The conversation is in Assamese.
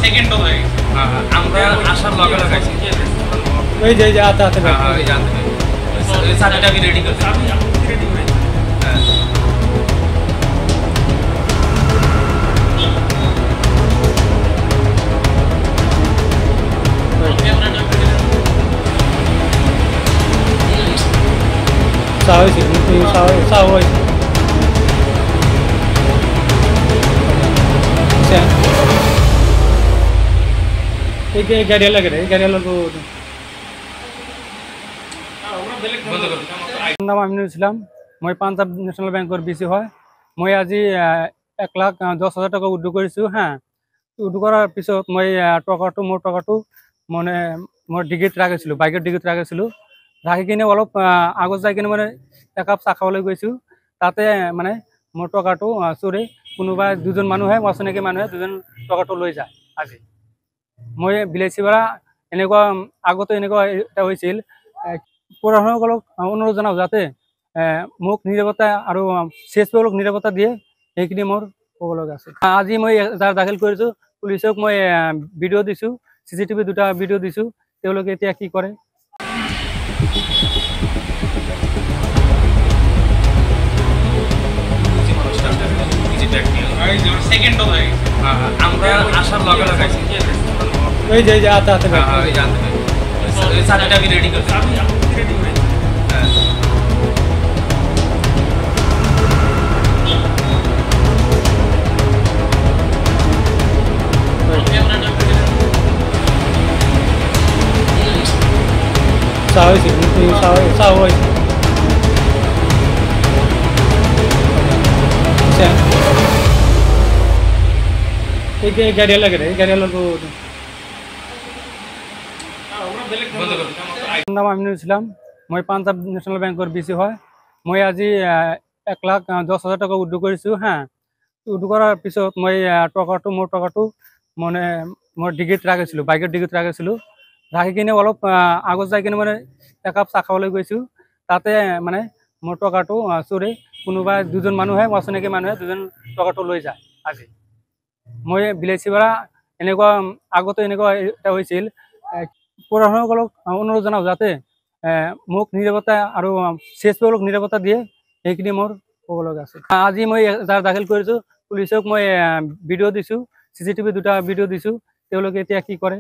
সেকেন্ড হয়ে গেছে। আমরা আসার লগে লগে ওই যে হাতে হাতে ওই জানতে ওই চাবিটা আমি রেডি করছি। আমি রেডি করে হ্যাঁ sao ấy thì sao ấy xem cái gaड़ी लगे रहे gaड़ी वाला को বন্ধ করুন। নাম আমিনুল ইসলাম মই পাঞ্জাব ন্যাশনাল বেংকৰ বিচি হয় মই আজি 1,10,000 টাকা উইথড্ৰ কৰিছোঁ হ্যাঁ উইথড্ৰ কৰাৰ পিছত মই মোৰ টকাটো মানে মোৰ ডিগ্ৰীত ৰাখিছিলোঁ বাইকৰ ডিগ্ৰীত ৰাখিছিলোঁ ৰাখি কিনে অলপ আগত যাই কিনে মানে একাপ চাহ খাবলৈ গৈছোঁ তাতে মানে মোৰ টকাটো চুৰি কোনোবা দুজন মানুহে অচিনাকি মানুহে দুজন টকাটো লৈ যায় আজি মই বিলাসীপাৰা এনেকুৱা আগতে এনেকুৱা এটা হৈছিল পঢ়াশুনাসকলক অনুৰোধ জনাওঁ যাতে মোক নিৰাপত্তা আৰু CSP নিৰাপত্তা দিয়ে সেইখিনি মোৰ ক'ব লগা আছে আজি মই যাৰ দাখিল কৰিছোঁ পুলিচক মই ভিডিঅ' দিছোঁ CCTV 2টা ভিডিঅ' দিছোঁ তেওঁলোকে এতিয়া কি কৰে সেকেন্ড হয়ে গেছে। আমরা আসার লগে লগে ওই যে হাতে হাতে ওই জানতে ওই চাবিটা আমি রেডি করছি। আমি রেডি করে হ্যাঁ sao ấy thì sao ấy xem cái gaड़ी लगे रहे gaड़ी वाला को বন্ধ করুন। নাম আমিনুল ইসলাম মই পাঞ্জাব ন্যাশনাল বেংকৰ বিচি হয় মই আজি 1,10,000 টাকা উইথড্ৰ কৰিছোঁ হ্যাঁ উইথড্ৰ কৰাৰ পিছত মই মোৰ টকাটো মানে মোৰ ডিগ্ৰীত ৰাখিছিলোঁ বাইকৰ ডিগ্ৰীত ৰাখিছিলোঁ ৰাখি কিনে অলপ আগত যাই কিনে মানে একাপ চাহ খাবলৈ গৈছোঁ তাতে মানে মোৰ টকাটো চুৰি কোনোবা দুজন মানুহে অচিনাকি মানুহে দুজন টকাটো লৈ যায় আজি মই বিলাসীপাৰা এনেকুৱা আগতে এনেকুৱা এটা হৈছিল পঢ়াশুনাসকলক অনুৰোধ জনাওঁ যাতে মোক নিৰাপত্তা আৰু CSP নিৰাপত্তা দিয়ে সেইখিনি মোৰ ক'ব লগা আছে আজি মই যাৰ দাখিল কৰিছোঁ পুলিচক মই ভিডিঅ' দিছোঁ CCTV 2টা ভিডিঅ' দিছোঁ তেওঁলোকে এতিয়া কি কৰে